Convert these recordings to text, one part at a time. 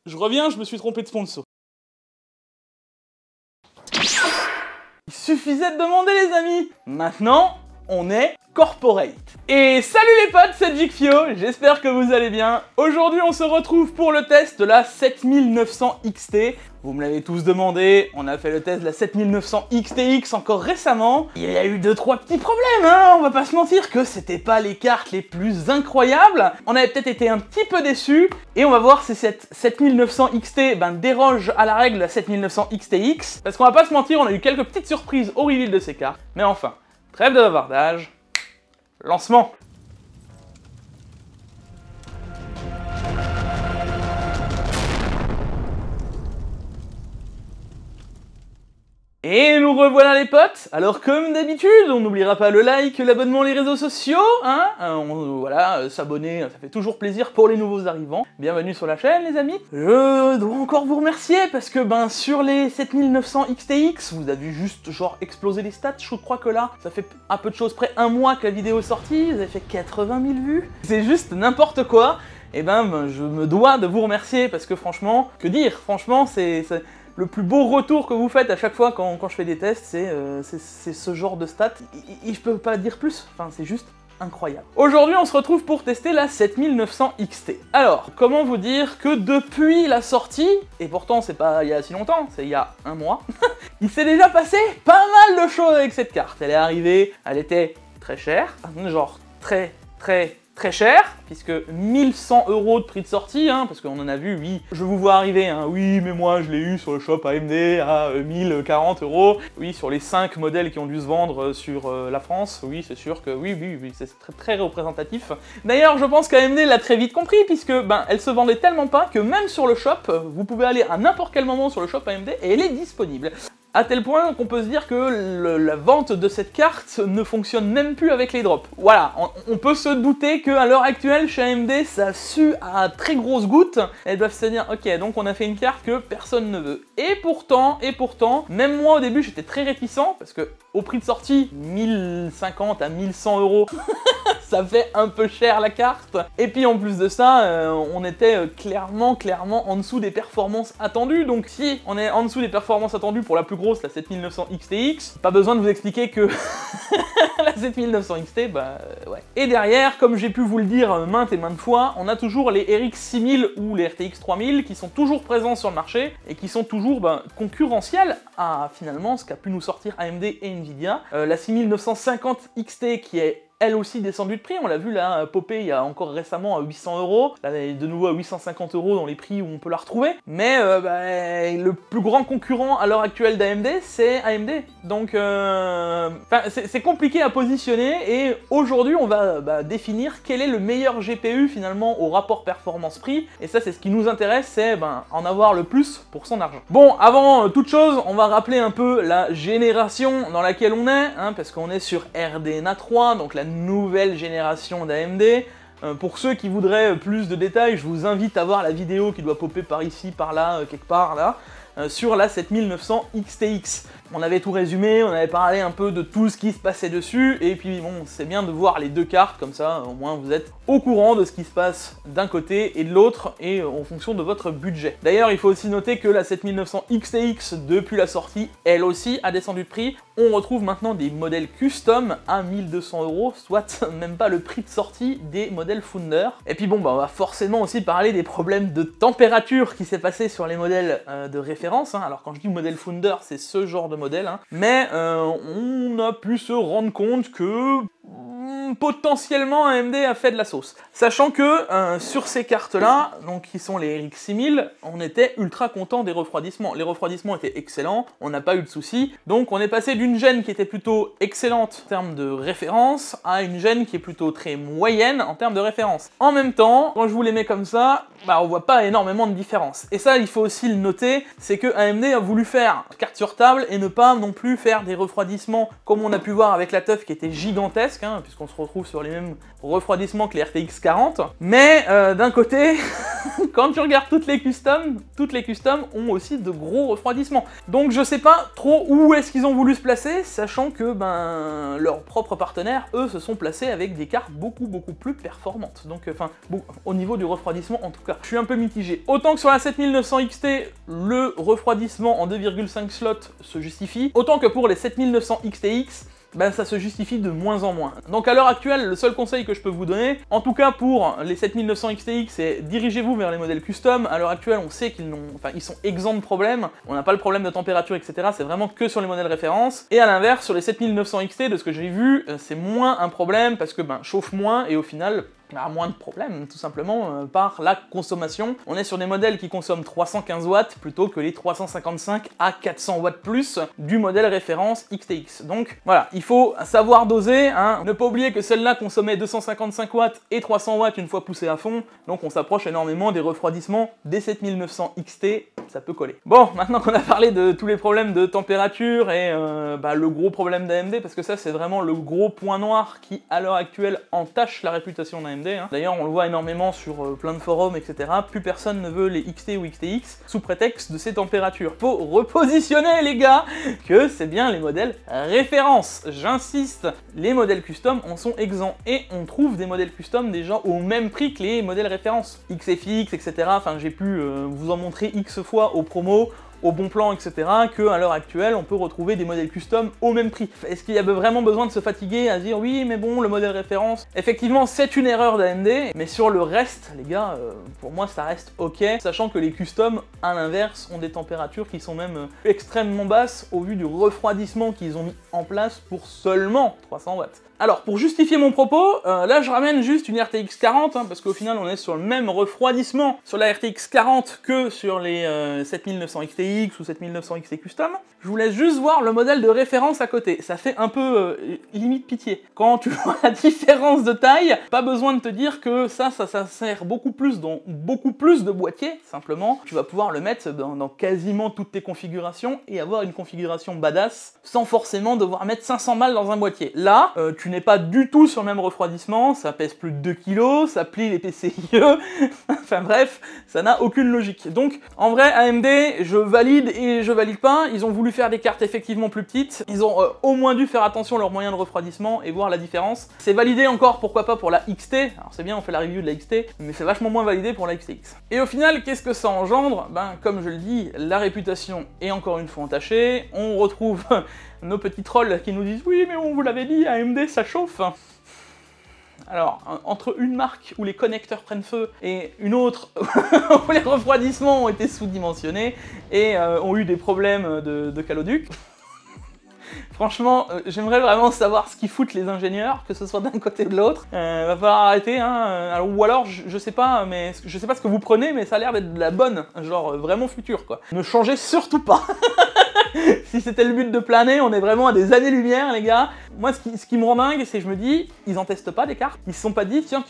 Je reviens, je me suis trompé de sponsor. Il suffisait de demander les amis. Maintenant, on est corporate. Et salut les potes, c'est Jigfio, j'espère que vous allez bien. Aujourd'hui, on se retrouve pour le test de la 7900 XT. Vous me l'avez tous demandé, on a fait le test de la 7900 XTX encore récemment. Il y a eu 2-3 petits problèmes, hein, on va pas se mentir que c'était pas les cartes les plus incroyables. On avait peut-être été un petit peu déçus, et on va voir si cette 7900 XT déroge à la règle de la 7900 XTX. Parce qu'on va pas se mentir, on a eu quelques petites surprises au reveal de ces cartes. Mais enfin, trêve de bavardage, lancement. Et nous revoilà les potes. Alors comme d'habitude, on n'oubliera pas le like, l'abonnement, les réseaux sociaux, hein. Voilà, s'abonner, ça fait toujours plaisir pour les nouveaux arrivants. Bienvenue sur la chaîne les amis. Je dois encore vous remercier parce que sur les 7900 XTX, vous avez juste genre explosé les stats. Je crois que là, ça fait un peu de choses près un mois que la vidéo est sortie, vous avez fait 80 000 vues. C'est juste n'importe quoi. Et je me dois de vous remercier parce que franchement, que dire, franchement, c'est le plus beau retour que vous faites à chaque fois quand je fais des tests, c'est ce genre de stats. Je peux pas dire plus, enfin c'est juste incroyable. Aujourd'hui on se retrouve pour tester la 7900 XT. Alors, comment vous dire que depuis la sortie, et pourtant c'est pas il y a si longtemps, c'est il y a un mois, il s'est déjà passé pas mal de choses avec cette carte. Elle est arrivée, elle était très chère, genre très cher, puisque 1100 € de prix de sortie, hein, parce qu'on en a vu, oui, je vous vois arriver, hein, oui, mais moi je l'ai eu sur le shop AMD à 1040 €, oui, sur les 5 modèles qui ont dû se vendre sur la France, oui, c'est sûr que oui, c'est très représentatif. D'ailleurs, je pense qu'AMD l'a très vite compris, puisque, elle se vendait tellement pas que même sur le shop, vous pouvez aller à n'importe quel moment sur le shop AMD et elle est disponible. À tel point qu'on peut se dire que la vente de cette carte ne fonctionne même plus avec les drops. Voilà, on peut se douter qu'à l'heure actuelle, chez AMD, ça sue à très grosses gouttes. Elles doivent se dire, ok, donc on a fait une carte que personne ne veut. Et pourtant, même moi au début, j'étais très réticent, parce que au prix de sortie, 1050 à 1100 €, ça fait un peu cher la carte. Et puis en plus de ça, on était clairement en dessous des performances attendues. Donc si on est en dessous des performances attendues pour la plus grosse, la 7900 XTX, pas besoin de vous expliquer que la 7900 XT, ouais. Et derrière, comme j'ai pu vous le dire maintes et maintes fois, on a toujours les RX 6000 ou les RTX 3000 qui sont toujours présents sur le marché et qui sont toujours concurrentiels à finalement ce qu'a pu nous sortir AMD et Nvidia. La 6950 XT qui est elle aussi descendue de prix, on l'a vu là popper il y a encore récemment à 800 €, là elle est de nouveau à 850 € dans les prix où on peut la retrouver, mais le plus grand concurrent à l'heure actuelle d'AMD, c'est AMD, donc c'est compliqué à positionner, et aujourd'hui on va définir quel est le meilleur GPU finalement au rapport performance-prix, et ça c'est ce qui nous intéresse, c'est en avoir le plus pour son argent. Bon, avant toute chose, on va rappeler un peu la génération dans laquelle on est, hein, parce qu'on est sur RDNA 3, donc la nouvelle génération d'AMD. Pour ceux qui voudraient plus de détails, je vous invite à voir la vidéo qui doit popper par ici, par là, quelque part là, sur la 7900 XTX. On avait tout résumé, on avait parlé un peu de tout ce qui se passait dessus, et puis bon, c'est bien de voir les deux cartes, comme ça au moins vous êtes au courant de ce qui se passe d'un côté et de l'autre, et en fonction de votre budget. D'ailleurs, il faut aussi noter que la 7900 XTX, depuis la sortie, elle aussi a descendu de prix. On retrouve maintenant des modèles custom à 1200 €, soit même pas le prix de sortie des modèles Founder. Et puis bon, on va forcément aussi parler des problèmes de température qui s'est passé sur les modèles de référence, hein. Alors quand je dis modèle Founder, c'est ce genre de modèle, hein. Mais on a pu se rendre compte que potentiellement AMD a fait de la sauce. Sachant que sur ces cartes-là, donc qui sont les RX 6000, on était ultra content des refroidissements. Les refroidissements étaient excellents, on n'a pas eu de soucis, donc on est passé d'une gêne qui était plutôt excellente en termes de référence à une gêne qui est plutôt très moyenne en termes de référence. En même temps, quand je vous les mets comme ça, on voit pas énormément de différence. Et ça, il faut aussi le noter, c'est que AMD a voulu faire carte sur table et ne pas non plus faire des refroidissements comme on a pu voir avec la TUF qui était gigantesque, hein, puisqu'on se retrouve sur les mêmes refroidissements que les RTX 40. Mais d'un côté, quand tu regardes toutes les customs ont aussi de gros refroidissements. Donc je sais pas trop où est-ce qu'ils ont voulu se placer, sachant que ben leurs propres partenaires, eux, se sont placés avec des cartes beaucoup plus performantes. Donc enfin, au niveau du refroidissement en tout cas. Je suis un peu mitigé. Autant que sur la 7900 XT, le refroidissement en 2,5 slots se justifie, autant que pour les 7900 XTX, ben ça se justifie de moins en moins. Donc à l'heure actuelle, le seul conseil que je peux vous donner, en tout cas pour les 7900 XTX, c'est dirigez-vous vers les modèles custom. À l'heure actuelle, on sait ils sont exempts de problèmes, on n'a pas le problème de température, etc. C'est vraiment que sur les modèles référence. Et à l'inverse, sur les 7900 XT, de ce que j'ai vu, c'est moins un problème parce que ben chauffe moins et au final, moins de problèmes, tout simplement, par la consommation. On est sur des modèles qui consomment 315 watts plutôt que les 355 à 400 watts plus du modèle référence XTX. Donc voilà, il faut savoir doser, hein. Ne pas oublier que celle-là consommait 255 watts et 300 watts une fois poussée à fond, donc on s'approche énormément des refroidissements des 7900 XT, ça peut coller. Bon, maintenant qu'on a parlé de tous les problèmes de température et le gros problème d'AMD, parce que ça c'est vraiment le gros point noir qui à l'heure actuelle entache la réputation d'AMD. D'ailleurs, on le voit énormément sur plein de forums, etc. Plus personne ne veut les XT ou XTX sous prétexte de ces températures. Faut repositionner, les gars, que c'est bien les modèles référence. J'insiste, les modèles custom en sont exempts. Et on trouve des modèles custom déjà au même prix que les modèles référence. XFX, etc. Enfin, j'ai pu vous en montrer X fois aux promos, au bon plan, etc., que à l'heure actuelle, on peut retrouver des modèles custom au même prix. Est-ce qu'il y a vraiment besoin de se fatiguer à dire oui, mais bon, le modèle référence, effectivement, c'est une erreur d'AMD, mais sur le reste, les gars, pour moi, ça reste ok, sachant que les customs, à l'inverse, ont des températures qui sont même extrêmement basses au vu du refroidissement qu'ils ont mis en place pour seulement 300 watts. Alors, pour justifier mon propos, là je ramène juste une RTX 40, parce qu'au final on est sur le même refroidissement sur la RTX 40 que sur les 7900 XTX ou 7900 XT Custom. Je vous laisse juste voir le modèle de référence à côté, ça fait un peu limite pitié. Quand tu vois la différence de taille, pas besoin de te dire que ça sert beaucoup plus dans beaucoup plus de boîtiers, simplement. Tu vas pouvoir le mettre dans quasiment toutes tes configurations et avoir une configuration badass sans forcément devoir mettre 500 balles dans un boîtier. Là, tu n'es pas du tout sur le même refroidissement, ça pèse plus de 2 kg, ça plie les PCIe, enfin bref, ça n'a aucune logique. Donc, en vrai, AMD, je valide et je valide pas, ils ont voulu faire des cartes effectivement plus petites, ils ont au moins dû faire attention à leurs moyens de refroidissement et voir la différence. C'est validé encore, pourquoi pas, pour la XT, alors c'est bien, on fait la review de la XT, mais c'est vachement moins validé pour la XTX. Et au final, qu'est-ce que ça engendre? Ben, comme je le dis, la réputation est encore une fois entachée, on retrouve nos petits trolls qui nous disent « Oui, mais on vous l'avait dit, AMD, ça chauffe !» Alors, entre une marque où les connecteurs prennent feu et une autre où les refroidissements ont été sous-dimensionnés et ont eu des problèmes de caloduc, franchement, j'aimerais vraiment savoir ce qu'ils foutent les ingénieurs, que ce soit d'un côté ou de l'autre. Va falloir arrêter, hein. Alors, ou alors, je sais pas, mais je sais pas ce que vous prenez, mais ça a l'air d'être de la bonne, genre vraiment future, quoi. Ne changez surtout pas. Si c'était le but de planer, on est vraiment à des années-lumière, les gars. Moi, ce qui me rend dingue, c'est que je me dis, ils en testent pas des cartes. Ils se sont pas dit, tiens,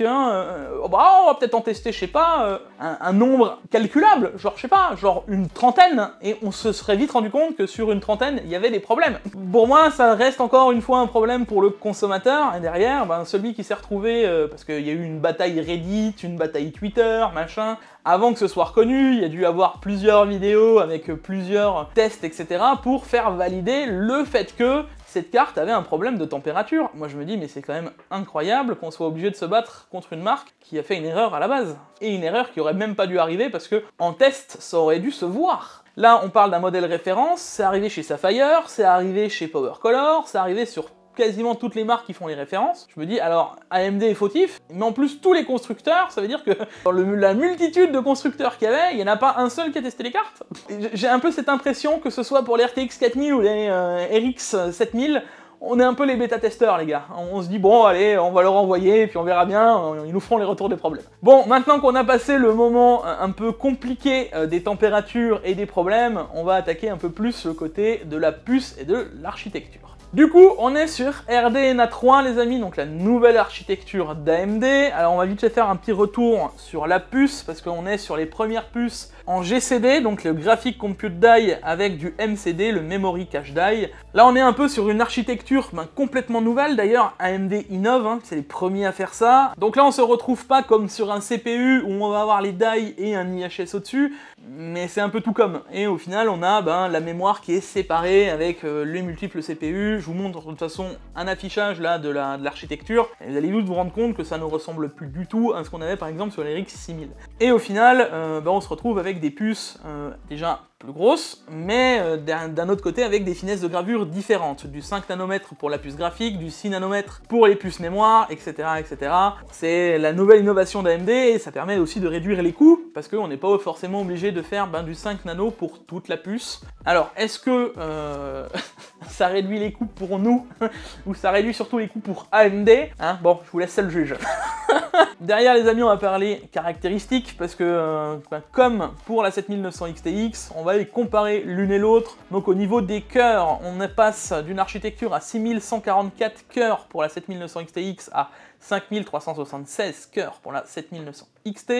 on va peut-être en tester, je sais pas, un nombre calculable, genre, je sais pas, genre une trentaine, et on se serait vite rendu compte que sur une trentaine, il y avait des problèmes. Pour moi, ça reste encore une fois un problème pour le consommateur, et derrière, ben, celui qui s'est retrouvé, parce qu'il y a eu une bataille Reddit, une bataille Twitter, machin, avant que ce soit reconnu, il y a dû avoir plusieurs vidéos avec plusieurs tests, etc., pour faire valider le fait que cette carte avait un problème de température. Moi je me dis, mais c'est quand même incroyable qu'on soit obligé de se battre contre une marque qui a fait une erreur à la base. Et une erreur qui aurait même pas dû arriver parce que en test, ça aurait dû se voir. Là, on parle d'un modèle référence, c'est arrivé chez Sapphire, c'est arrivé chez PowerColor, c'est arrivé sur quasiment toutes les marques qui font les références. Je me dis, alors, AMD est fautif, mais en plus, tous les constructeurs, ça veut dire que dans la multitude de constructeurs qu'il y avait, il n'y en a pas un seul qui a testé les cartes. J'ai un peu cette impression que ce soit pour les RTX 4000 ou les RX 7000, on est un peu les bêta-testeurs, les gars. On se dit, bon, allez, on va leur envoyer, et puis on verra bien, ils nous feront les retours des problèmes. Bon, maintenant qu'on a passé le moment un peu compliqué des températures et des problèmes, on va attaquer un peu plus le côté de la puce et de l'architecture. Du coup, on est sur RDNA 3 les amis, donc la nouvelle architecture d'AMD. Alors on va vite fait faire un petit retour sur la puce, parce qu'on est sur les premières puces en GCD, donc le Graphic Compute Die avec du MCD, le Memory Cache Die. Là on est un peu sur une architecture complètement nouvelle, d'ailleurs AMD innove, hein, c'est les premiers à faire ça. Donc là on se retrouve pas comme sur un CPU où on va avoir les die et un IHS au-dessus, mais c'est un peu tout comme. Et au final on a la mémoire qui est séparée avec les multiples CPU. Je vous montre de toute façon un affichage là de l'architecture, et vous allez vite vous rendre compte que ça ne ressemble plus du tout à ce qu'on avait par exemple sur les RX 6000. Et au final, on se retrouve avec des puces déjà plus grosses, mais d'un autre côté avec des finesses de gravure différentes. Du 5 nanomètres pour la puce graphique, du 6 nanomètres pour les puces mémoire, etc. etc. C'est la nouvelle innovation d'AMD et ça permet aussi de réduire les coûts, parce qu'on n'est pas forcément obligé de faire du 5 nano pour toute la puce. Alors, est-ce que ça réduit les coûts pour nous, ou ça réduit surtout les coûts pour AMD, hein? Bon, je vous laisse seul juge. Derrière les amis, on va parler caractéristiques, parce que comme pour la 7900 XTX, on va les comparer l'une et l'autre. Donc au niveau des cœurs, on passe d'une architecture à 6144 cœurs pour la 7900 XTX à 5376 cœurs pour la 7900 XT.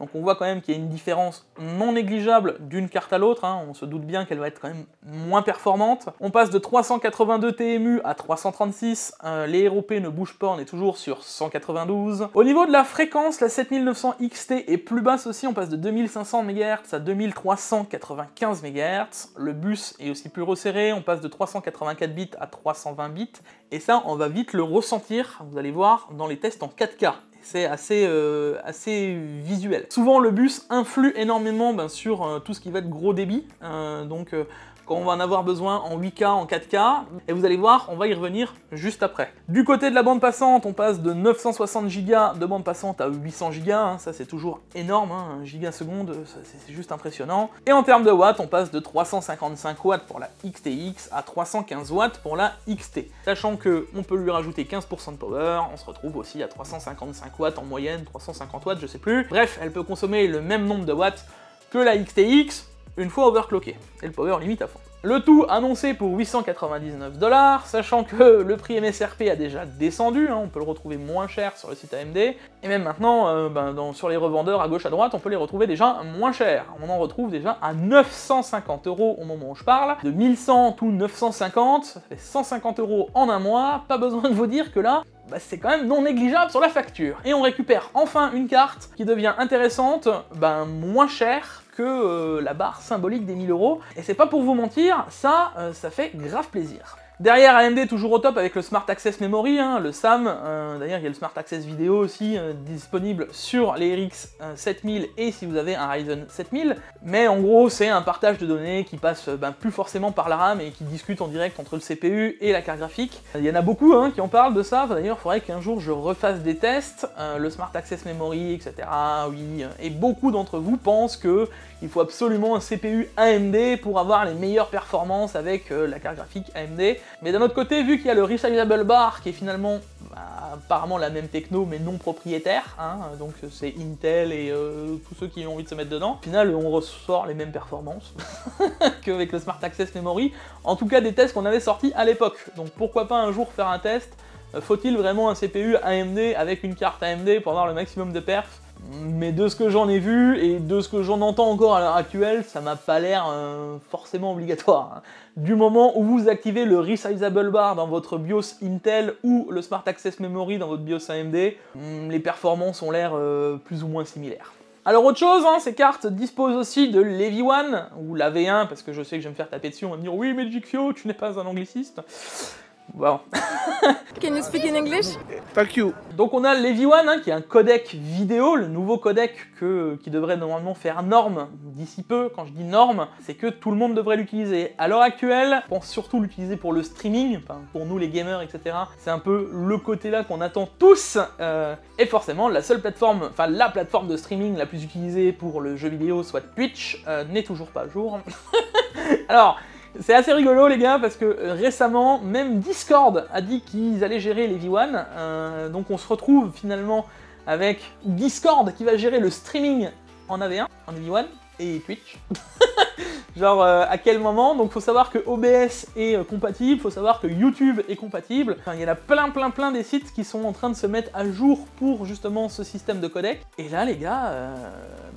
Donc on voit quand même qu'il y a une différence non négligeable d'une carte à l'autre, hein. On se doute bien qu'elle va être quand même moins performante. On passe de 382 TMU à 336, les ROP ne bougent pas, on est toujours sur 192. Au niveau de la fréquence, la 7900 XT est plus basse aussi, on passe de 2500 MHz à 2395 MHz. Le bus est aussi plus resserré, on passe de 384 bits à 320 bits, et ça on va vite le ressentir, vous allez voir, dans les tests en 4K. C'est assez visuel. Souvent le bus influe énormément sur tout ce qui va être gros débit, quand on va en avoir besoin en 8K, en 4K, et vous allez voir, on va y revenir juste après. Du côté de la bande passante, on passe de 960 Go de bande passante à 800 Go, hein, ça c'est toujours énorme, hein, 1 gigaseconde, c'est juste impressionnant. Et en termes de watts, on passe de 355 watts pour la XTX à 315 watts pour la XT. Sachant que on peut lui rajouter 15% de power, on se retrouve aussi à 355 watts en moyenne, 350 watts, je sais plus. Bref, elle peut consommer le même nombre de watts que la XTX, une fois overclocké, et le power limite à fond. Le tout annoncé pour 899 $, sachant que le prix MSRP a déjà descendu, hein, on peut le retrouver moins cher sur le site AMD, et même maintenant, sur les revendeurs à gauche à droite, on peut les retrouver déjà moins cher. On en retrouve déjà à 950 € au moment où je parle, de 1100 tout 950, ça fait 150 € en un mois, pas besoin de vous dire que là, c'est quand même non négligeable sur la facture. Et on récupère enfin une carte qui devient intéressante, moins chère que la barre symbolique des 1000 €. Et c'est pas pour vous mentir, ça fait grave plaisir. Derrière AMD toujours au top avec le Smart Access Memory, hein, le SAM, d'ailleurs il y a le Smart Access Vidéo aussi disponible sur les RX 7000 et si vous avez un Ryzen 7000, mais en gros c'est un partage de données qui passe plus forcément par la RAM et qui discute en direct entre le CPU et la carte graphique. Il y en a beaucoup qui en parlent de ça, d'ailleurs il faudrait qu'un jour je refasse des tests, le Smart Access Memory, etc. Oui, et beaucoup d'entre vous pensent que il faut absolument un CPU AMD pour avoir les meilleures performances avec la carte graphique AMD. Mais d'un autre côté, vu qu'il y a le Resizable Bar qui est finalement apparemment la même techno mais non propriétaire, hein, donc c'est Intel et tous ceux qui ont envie de se mettre dedans, au final on ressort les mêmes performances qu'avec le Smart Access Memory, en tout cas des tests qu'on avait sortis à l'époque. Donc pourquoi pas un jour faire un test, faut-il vraiment un CPU AMD avec une carte AMD pour avoir le maximum de perf? Mais de ce que j'en ai vu et de ce que j'en entends encore à l'heure actuelle, ça m'a pas l'air forcément obligatoire, hein. Du moment où vous activez le Resizable Bar dans votre BIOS Intel ou le Smart Access Memory dans votre BIOS AMD, les performances ont l'air plus ou moins similaires. Alors autre chose, ces cartes disposent aussi de l'EV1, ou la V1, parce que je sais que je vais me faire taper dessus, on va me dire « Oui, mais Jigfio, tu n'es pas un angliciste ». Bon. Can you speak in English? Thank you. Donc on a l'EV1 qui est un codec vidéo, le nouveau codec qui devrait normalement faire norme d'ici peu. Quand je dis norme, c'est que tout le monde devrait l'utiliser. À l'heure actuelle, on pense surtout l'utiliser pour le streaming, pour nous les gamers, etc. C'est un peu le côté là qu'on attend tous. Et forcément, la plateforme de streaming la plus utilisée pour le jeu vidéo, soit Twitch, n'est toujours pas à jour. Alors, c'est assez rigolo les gars parce que récemment, même Discord a dit qu'ils allaient gérer les V1, donc on se retrouve finalement avec Discord qui va gérer le streaming en AV1, en EV1, et Twitch. Genre à quel moment? Donc faut savoir que OBS est compatible, faut savoir que YouTube est compatible. Enfin, il y en a plein des sites qui sont en train de se mettre à jour pour justement ce système de codec. Et là les gars,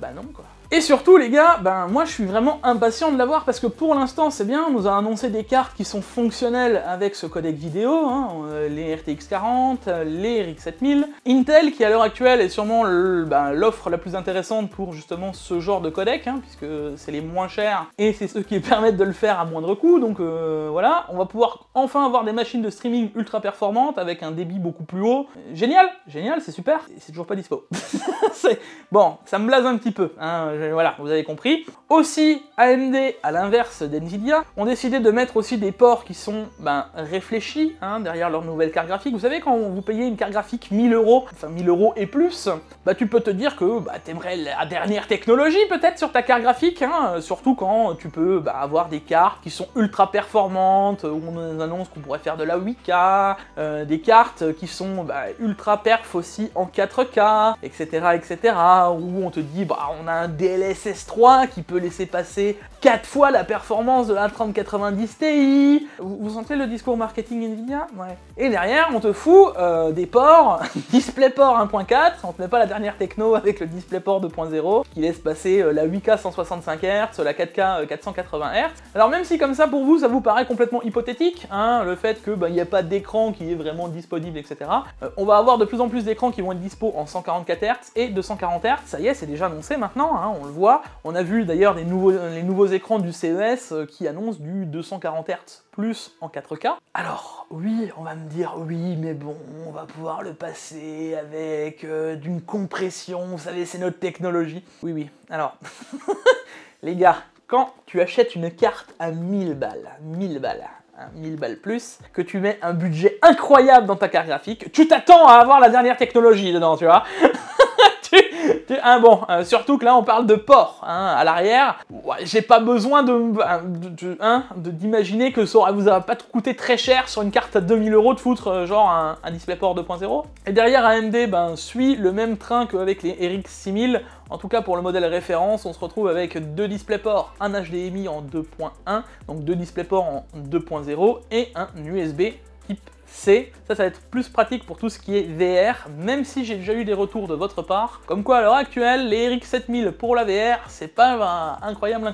bah non quoi. Et surtout les gars, ben moi je suis vraiment impatient de l'avoir parce que pour l'instant c'est bien, on nous a annoncé des cartes qui sont fonctionnelles avec ce codec vidéo, hein, les RTX 40, les RX 7000. Intel qui à l'heure actuelle est sûrement l'offre la plus intéressante pour justement ce genre de codec, hein, puisque c'est les moins chers et c'est ceux qui permettent de le faire à moindre coût, donc voilà, on va pouvoir enfin avoir des machines de streaming ultra performantes avec un débit beaucoup plus haut. Génial, c'est super, et c'est toujours pas dispo. Bon, ça me blase un petit peu, hein. Voilà, vous avez compris. Aussi, AMD, à l'inverse d'NVIDIA, ont décidé de mettre aussi des ports qui sont réfléchis hein, derrière leur nouvelle carte graphique. Vous savez, quand vous payez une carte graphique 1000 €, enfin 1000 € et plus, tu peux te dire que t'aimerais la dernière technologie peut-être sur ta carte graphique, hein, surtout quand tu peux avoir des cartes qui sont ultra performantes, où on nous annonce qu'on pourrait faire de la 8K, des cartes qui sont ultra perf aussi en 4K, etc., où on te dit, on a un DLSS 3 qui peut laisser passer 4 fois la performance de la 3090 Ti. Vous sentez le discours marketing Nvidia? Ouais. Et derrière, on te fout des ports, DisplayPort 1.4, on te met pas la dernière techno avec le DisplayPort 2.0, qui laisse passer la 8K 165 Hz, la 4K 480 Hz. Alors même si comme ça pour vous, ça vous paraît complètement hypothétique, hein, le fait que il n'y a pas d'écran qui est vraiment disponible, etc. On va avoir de plus en plus d'écrans qui vont être dispo en 144 Hz et 240 Hz, ça y est, c'est déjà annoncé maintenant, hein, on le voit. On a vu d'ailleurs les nouveaux écrans du CES qui annoncent du 240 Hz plus en 4K. Alors, oui, on va me dire, oui, mais bon, on va pouvoir le passer avec d'une compression, vous savez, c'est notre technologie. Oui, alors, les gars, quand tu achètes une carte à 1000 balles, 1000 balles plus, que tu mets un budget incroyable dans ta carte graphique, tu t'attends à avoir la dernière technologie dedans, tu vois. Surtout que là on parle de port à l'arrière. Ouais, j'ai pas besoin d'imaginer que ça vous a pas coûté très cher sur une carte à 2000 € de foutre genre un DisplayPort 2.0. Et derrière AMD suit le même train qu'avec les RX 6000. En tout cas pour le modèle référence, on se retrouve avec deux DisplayPort, un HDMI en 2.1, donc deux DisplayPort en 2.0 et un USB type C. Ça va être plus pratique pour tout ce qui est VR, même si j'ai déjà eu des retours de votre part, comme quoi à l'heure actuelle, les RX 7000 pour la VR, c'est pas incroyable.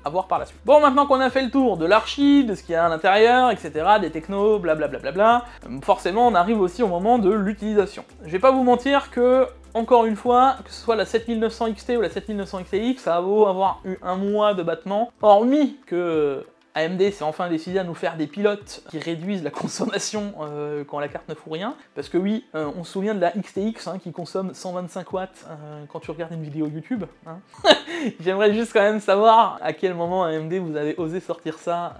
À voir par la suite. Bon, maintenant qu'on a fait le tour de l'archi, de ce qu'il y a à l'intérieur, etc., des technos, blablabla, forcément on arrive aussi au moment de l'utilisation. Je vais pas vous mentir que, encore une fois, que ce soit la 7900 XT ou la 7900 XTX, ça a beau avoir eu un mois de battement, hormis que AMD s'est enfin décidé à nous faire des pilotes qui réduisent la consommation quand la carte ne fout rien. Parce que oui, on se souvient de la XTX qui consomme 125 watts quand tu regardes une vidéo YouTube. Hein. J'aimerais juste quand même savoir à quel moment AMD vous avez osé sortir ça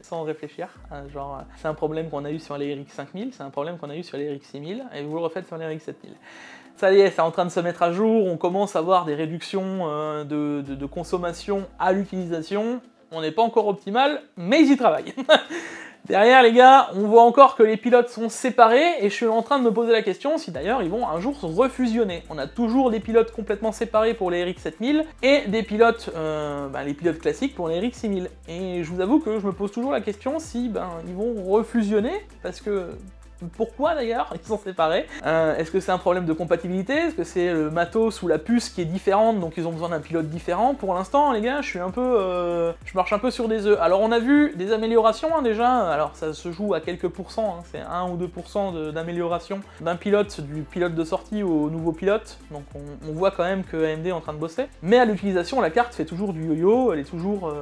sans réfléchir. Genre, c'est un problème qu'on a eu sur les RX 5000, c'est un problème qu'on a eu sur les RX 6000, et vous le refaites sur les RX 7000. Ça y est, c'est en train de se mettre à jour, on commence à voir des réductions de consommation à l'utilisation. On n'est pas encore optimal, mais ils y travaillent. Derrière, les gars, on voit encore que les pilotes sont séparés, et je suis en train de me poser la question si d'ailleurs ils vont un jour se refusionner. On a toujours des pilotes complètement séparés pour les RX 7000, et des pilotes, les pilotes classiques pour les RX 6000. Et je vous avoue que je me pose toujours la question si ils vont refusionner, parce que... Pourquoi d'ailleurs ils sont séparés? Est-ce que c'est un problème de compatibilité? Est-ce que c'est le matos ou la puce qui est différente, donc ils ont besoin d'un pilote différent? Pour l'instant, les gars, je marche un peu sur des œufs. Alors on a vu des améliorations déjà, alors ça se joue à quelques pourcents, c'est 1 ou 2% d'amélioration d'un pilote, du pilote de sortie au nouveau pilote, donc on voit quand même que AMD est en train de bosser. Mais à l'utilisation, la carte fait toujours du yo-yo, elle est toujours...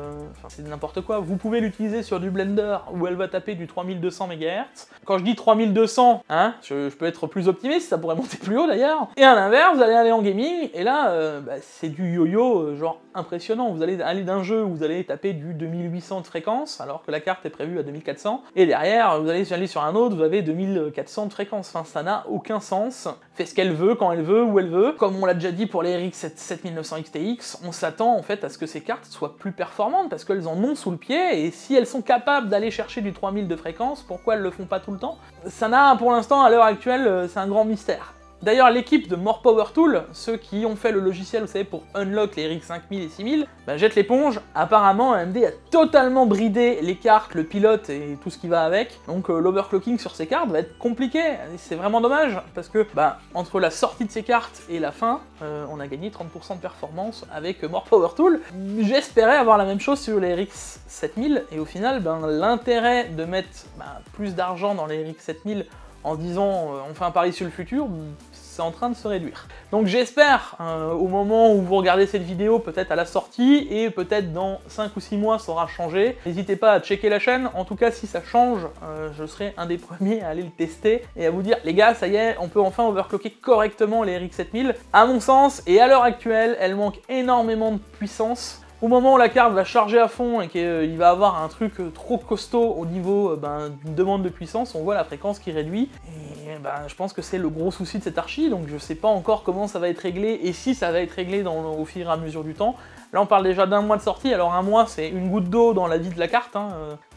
c'est n'importe quoi. Vous pouvez l'utiliser sur du Blender, où elle va taper du 3200 MHz. Quand je dis 3200, je peux être plus optimiste, ça pourrait monter plus haut d'ailleurs. Et à l'inverse, vous allez aller en gaming, et là, c'est du yo-yo genre impressionnant. Vous allez aller d'un jeu où vous allez taper du 2800 de fréquence, alors que la carte est prévue à 2400, et derrière, vous allez aller sur un autre, vous avez 2400 de fréquence. Enfin, ça n'a aucun sens. Fait ce qu'elle veut, quand elle veut, où elle veut. Comme on l'a déjà dit pour les RX 7900 XTX, on s'attend en fait à ce que ces cartes soient plus performantes, parce qu'elles en ont sous le pied, et si elles sont capables d'aller chercher du 3000 de fréquence, pourquoi elles le font pas tout le temps? Ça n'a, pour l'instant, à l'heure actuelle, c'est un grand mystère. D'ailleurs, l'équipe de More Power Tool, ceux qui ont fait le logiciel, vous savez, pour unlock les RX 5000 et 6000, bah, jette l'éponge. Apparemment, AMD a totalement bridé les cartes, le pilote et tout ce qui va avec. Donc l'overclocking sur ces cartes va être compliqué. C'est vraiment dommage, parce que bah, entre la sortie de ces cartes et la fin, on a gagné 30% de performance avec More Power Tool. J'espérais avoir la même chose sur les RX 7000, et au final, ben, l'intérêt de mettre plus d'argent dans les RX 7000 en se disant on fait un pari sur le futur, c'est en train de se réduire. Donc j'espère, au moment où vous regardez cette vidéo, peut-être à la sortie, et peut-être dans 5 ou 6 mois ça aura changé, n'hésitez pas à checker la chaîne. En tout cas, si ça change, je serai un des premiers à aller le tester, et à vous dire, les gars, ça y est, on peut enfin overclocker correctement les RX 7000. À mon sens, et à l'heure actuelle, elle manque énormément de puissance. Au moment où la carte va charger à fond et qu'il va avoir un truc trop costaud au niveau d'une demande de puissance, on voit la fréquence qui réduit. Et je pense que c'est le gros souci de cette archi, donc je sais pas encore comment ça va être réglé et si ça va être réglé au fur et à mesure du temps. Là on parle déjà d'un mois de sortie, alors un mois c'est une goutte d'eau dans la vie de la carte, hein.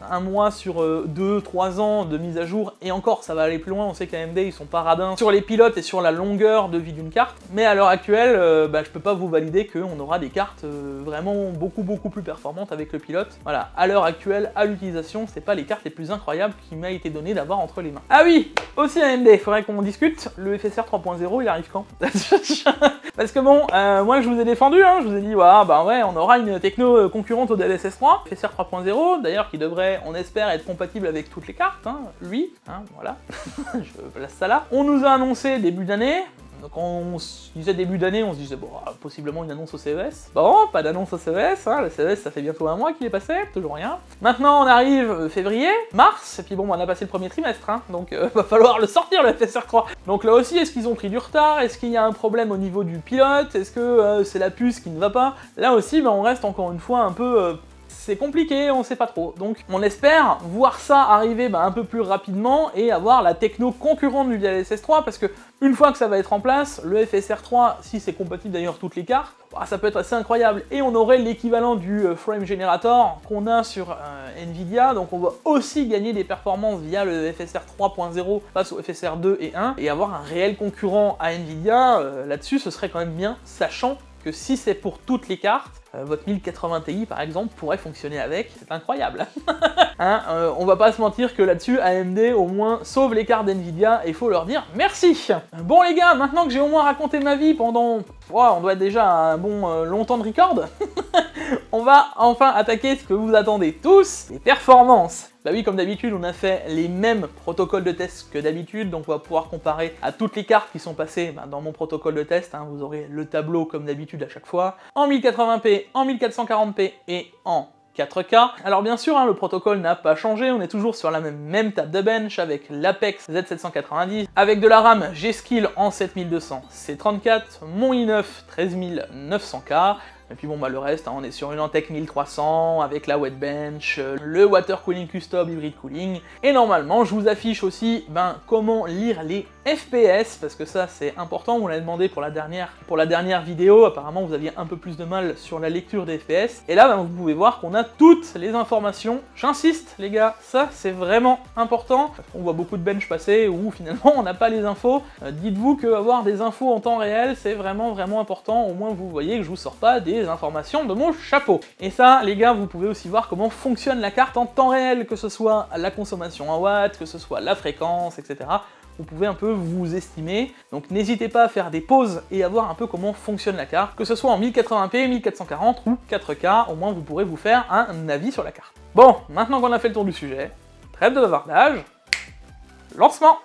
Un mois sur 2-3 ans de mise à jour, et encore ça va aller plus loin, on sait qu'AMD ils sont pas radins sur les pilotes et sur la longueur de vie d'une carte, mais à l'heure actuelle, je peux pas vous valider qu'on aura des cartes vraiment beaucoup plus performantes avec le pilote. Voilà, à l'heure actuelle, à l'utilisation, c'est pas les cartes les plus incroyables qui m'a été donné d'avoir entre les mains. Ah oui, aussi AMD, faudrait qu'on discute, le FSR 3.0 il arrive quand? Parce que bon, moi je vous ai défendu, hein, je vous ai dit, ouais, on aura une techno concurrente au DLSS 3, FSR 3.0, d'ailleurs qui devrait, on espère, être compatible avec toutes les cartes, hein, lui, hein, voilà, je place ça là. On nous a annoncé début d'année. Donc quand on se disait début d'année, on se disait, bon, possiblement une annonce au CES. Bon, pas d'annonce au CES, hein, le CES ça fait bientôt un mois qu'il est passé, toujours rien. Maintenant on arrive février, mars, et puis bon, on a passé le premier trimestre, hein, donc va falloir le sortir le FSR 3. Donc là aussi, est-ce qu'ils ont pris du retard? Est-ce qu'il y a un problème au niveau du pilote? Est-ce que c'est la puce qui ne va pas? Là aussi, on reste encore une fois un peu... c'est compliqué, on sait pas trop. Donc on espère voir ça arriver un peu plus rapidement et avoir la techno concurrente du DLSS 3, parce que une fois que ça va être en place, le FSR 3, si c'est compatible d'ailleurs toutes les cartes, ça peut être assez incroyable, et on aurait l'équivalent du Frame Generator qu'on a sur Nvidia, donc on va aussi gagner des performances via le FSR 3.0 face au FSR 2 et 1, et avoir un réel concurrent à Nvidia, là-dessus ce serait quand même bien, sachant que si c'est pour toutes les cartes, votre 1080 Ti par exemple pourrait fonctionner avec, c'est incroyable. Hein, on va pas se mentir que là-dessus, AMD au moins sauve les cartes d'Nvidia, et il faut leur dire merci. Bon les gars, maintenant que j'ai au moins raconté ma vie pendant, on doit être déjà à un bon longtemps de record, on va enfin attaquer ce que vous attendez tous, les performances. Bah oui, comme d'habitude, on a fait les mêmes protocoles de test que d'habitude, donc on va pouvoir comparer à toutes les cartes qui sont passées dans mon protocole de test, hein, vous aurez le tableau comme d'habitude à chaque fois, en 1080p, en 1440p et en 4K. Alors bien sûr, hein, le protocole n'a pas changé, on est toujours sur la même table de bench avec l'Apex Z790, avec de la RAM G-Skill en 7200 C34, mon i9 13900K, et puis bon le reste, hein, on est sur une Antec 1300 avec la wet bench, le water cooling custom hybrid cooling, et normalement je vous affiche aussi comment lire les FPS, parce que ça c'est important, on l'a demandé pour la dernière vidéo, apparemment vous aviez un peu plus de mal sur la lecture des FPS, et là vous pouvez voir qu'on a toutes les informations. J'insiste les gars, ça c'est vraiment important, parce qu'on voit beaucoup de bench passer où finalement on n'a pas les infos. Dites-vous que avoir des infos en temps réel c'est vraiment important, au moins vous voyez que je vous sors pas des informations de mon chapeau. Et ça les gars, vous pouvez aussi voir comment fonctionne la carte en temps réel, que ce soit la consommation en watts, que ce soit la fréquence, etc. Vous pouvez un peu vous estimer, donc n'hésitez pas à faire des pauses et à voir un peu comment fonctionne la carte, que ce soit en 1080p, 1440 ou 4K, au moins vous pourrez vous faire un avis sur la carte. Bon, maintenant qu'on a fait le tour du sujet, trêve de bavardage, lancement!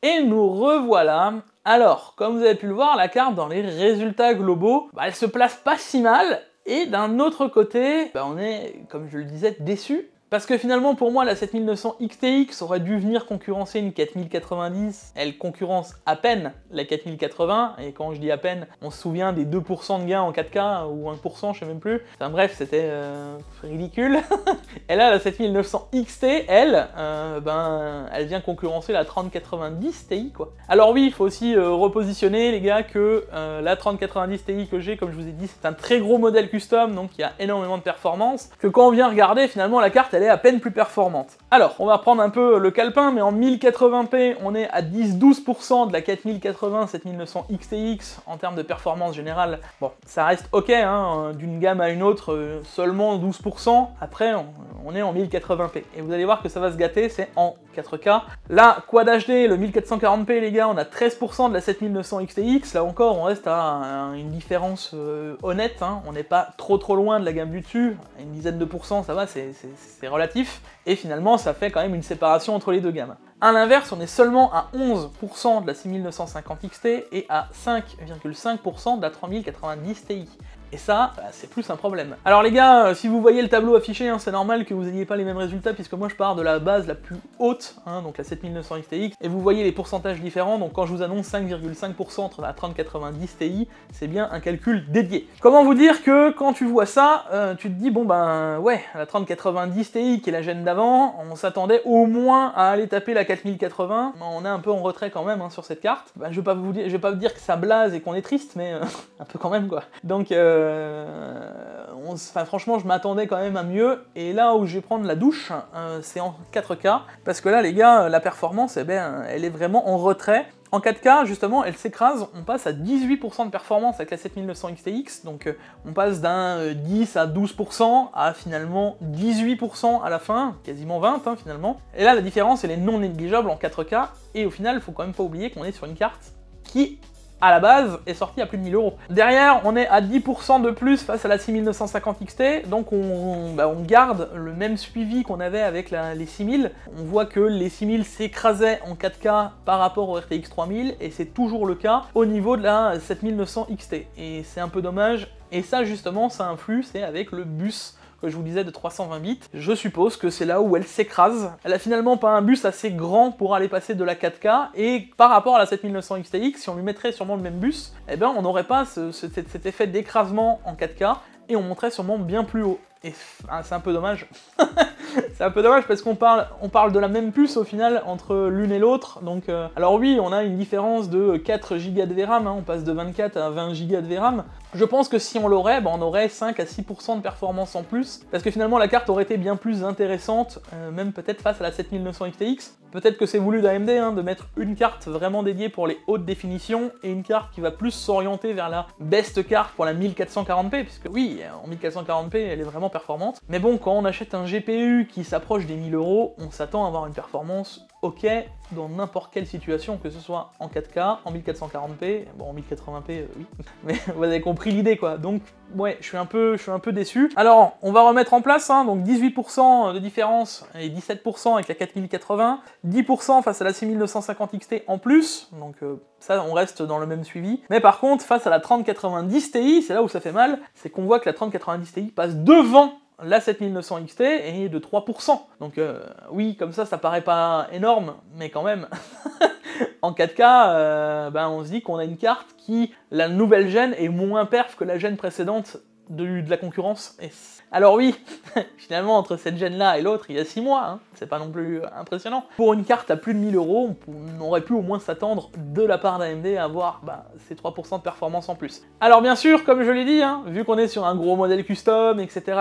Et nous revoilà. Alors, comme vous avez pu le voir, la carte dans les résultats globaux, elle se place pas si mal, et d'un autre côté, on est, comme je le disais, déçu. Parce que finalement, pour moi, la 7900 XTX aurait dû venir concurrencer une 4090. Elle concurrence à peine la 4080, et quand je dis à peine, on se souvient des 2% de gain en 4K, ou 1%, je sais même plus. Enfin bref, c'était ridicule. Et là, la 7900 XT, elle, elle vient concurrencer la 3090 Ti, quoi. Alors oui, il faut aussi repositionner, les gars, que la 3090 Ti que j'ai, comme je vous ai dit, c'est un très gros modèle custom, donc il y a énormément de performance, que quand on vient regarder, finalement, la carte, elle est à peine plus performante. Alors, on va reprendre un peu le calepin, mais en 1080p, on est à 10-12% de la 4080 7900 XTX en termes de performance générale. Bon, ça reste ok, hein, d'une gamme à une autre, seulement 12%. Après, on est en 1080p. Et vous allez voir que ça va se gâter, c'est en 4K. Là, Quad HD, le 1440p, les gars, on a 13% de la 7900 XTX. Là encore, on reste à une différence honnête, hein. On n'est pas trop loin de la gamme du dessus. Une dizaine de pourcents, ça va, c'est relatif. Et finalement, ça fait quand même une séparation entre les deux gammes. À l'inverse, on est seulement à 11% de la 6950 XT et à 5,5% de la 3090 Ti. Et ça, c'est plus un problème. Alors les gars, si vous voyez le tableau affiché, hein, c'est normal que vous n'ayez pas les mêmes résultats, puisque moi je pars de la base la plus haute, hein, donc la 7900 XTX, et vous voyez les pourcentages différents, donc quand je vous annonce 5,5% entre la 3090 Ti, c'est bien un calcul dédié. Comment vous dire que quand tu vois ça, tu te dis, bon ben ouais, la 3090 Ti qui est la gêne d'avant, on s'attendait au moins à aller taper la 4080, on est un peu en retrait quand même, hein, sur cette carte. Je vais pas vous dire que ça blase et qu'on est triste, mais un peu quand même quoi. Donc franchement, je m'attendais quand même à mieux, et là où je vais prendre la douche, c'est en 4K, parce que là, les gars, la performance, elle est vraiment en retrait. En 4K, justement, elle s'écrase, on passe à 18% de performance avec la 7900 XTX, donc on passe d'un 10 à 12% à finalement 18% à la fin, quasiment 20 hein, finalement. Et là, la différence, elle est non négligeable en 4K, et au final, il faut quand même pas oublier qu'on est sur une carte qui, à la base, est sorti à plus de 1000 €. Derrière, on est à 10% de plus face à la 6950 XT, donc on garde le même suivi qu'on avait avec les 6000. On voit que les 6000 s'écrasaient en 4K par rapport au RTX 3000, et c'est toujours le cas au niveau de la 7900 XT. Et c'est un peu dommage, et ça justement, ça influe, c'est avec le bus que je vous disais de 320 bits, je suppose que c'est là où elle s'écrase. Elle a finalement pas un bus assez grand pour aller passer de la 4K, et par rapport à la 7900 XTX, si on lui mettrait sûrement le même bus, on n'aurait pas cet effet d'écrasement en 4K, et on monterait sûrement bien plus haut. Et c'est un peu dommage. C'est un peu dommage parce qu'on parle de la même puce au final entre l'une et l'autre. Donc, alors oui, on a une différence de 4 Go de VRAM, hein, on passe de 24 à 20 Go de VRAM. Je pense que si on l'aurait, on aurait 5 à 6% de performance en plus, parce que finalement la carte aurait été bien plus intéressante, même peut-être face à la 7900 XTX. Peut-être que c'est voulu d'AMD hein, de mettre une carte vraiment dédiée pour les hautes définitions, et une carte qui va plus s'orienter vers la best carte pour la 1440p, puisque oui, en 1440p, elle est vraiment performante. Mais bon, quand on achète un GPU qui s'approche des 1000 €, on s'attend à avoir une performance ok dans n'importe quelle situation, que ce soit en 4K, en 1440p, bon en 1080p oui, mais vous avez compris l'idée quoi. Donc ouais, je suis un peu déçu. Alors on va remettre en place, hein, donc 18% de différence et 17% avec la 4080, 10% face à la 6950 XT en plus, donc ça on reste dans le même suivi. Mais par contre, face à la 3090 Ti, c'est là où ça fait mal, c'est qu'on voit que la 3090 Ti passe devant la 7900 XT est de 3%. Donc oui, comme ça paraît pas énorme, mais quand même. En 4K, on se dit qu'on a une carte qui, la nouvelle gène, est moins perf que la gène précédente de la concurrence. Et alors oui, finalement, entre cette gène-là et l'autre, il y a 6 mois, hein. C'est pas non plus impressionnant. Pour une carte à plus de 1000 €, on aurait pu au moins s'attendre de la part d'AMD à avoir ces 3% de performance en plus. Alors bien sûr, comme je l'ai dit, hein, vu qu'on est sur un gros modèle custom, etc.,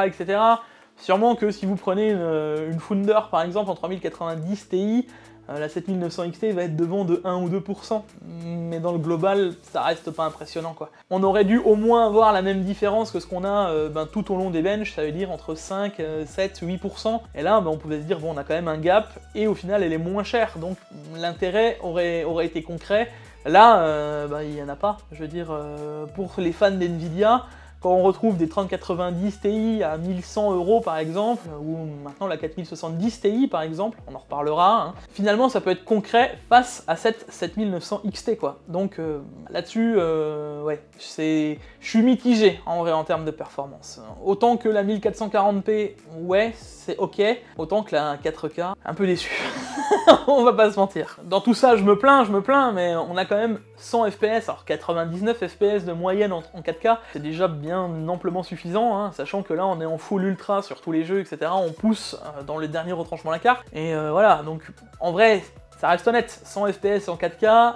sûrement que si vous prenez une Founder par exemple en 3090 Ti, la 7900 XT va être devant de 1 ou 2%, mais dans le global, ça reste pas impressionnant quoi. On aurait dû au moins avoir la même différence que ce qu'on a tout au long des benches, ça veut dire entre 5, 7, 8%, et là on pouvait se dire bon on a quand même un gap, et au final elle est moins chère, donc l'intérêt aurait été concret. Là, il n'y en a pas, je veux dire, pour les fans d'NVIDIA, quand on retrouve des 3090 Ti à 1100 € par exemple, ou maintenant la 4070 Ti par exemple, on en reparlera, hein, finalement ça peut être concret face à cette 7900 XT quoi. Donc là-dessus, ouais, je suis mitigé en vrai en termes de performance. Autant que la 1440p, ouais, c'est ok, autant que la 4K, un peu déçu. On va pas se mentir. Dans tout ça, je me plains, mais on a quand même 100 FPS, alors 99 FPS de moyenne en 4K, c'est déjà bien amplement suffisant, hein, sachant que là on est en full ultra sur tous les jeux, etc. On pousse dans le dernier retranchement la carte, et voilà, donc en vrai, ça reste honnête, 100 FPS en 4K,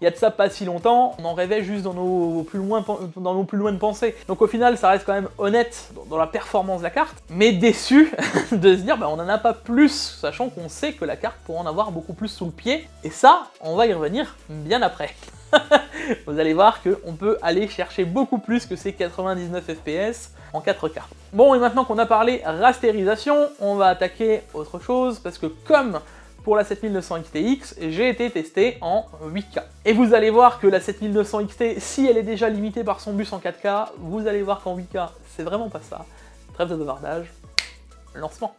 il y a de ça pas si longtemps, on en rêvait juste dans nos plus loinnes pensées. Donc au final, ça reste quand même honnête dans la performance de la carte, mais déçu de se dire, bah, on n'en a pas plus, sachant qu'on sait que la carte pourra en avoir beaucoup plus sous le pied, et ça, on va y revenir bien après. Vous allez voir qu'on peut aller chercher beaucoup plus que ces 99 FPS en 4K. Bon, et maintenant qu'on a parlé rasterisation, on va attaquer autre chose, parce que comme pour la 7900 XTX, j'ai été testé en 8K. Et vous allez voir que la 7900 XT, si elle est déjà limitée par son bus en 4K, vous allez voir qu'en 8K, c'est vraiment pas ça. Trêve de bavardage, lancement.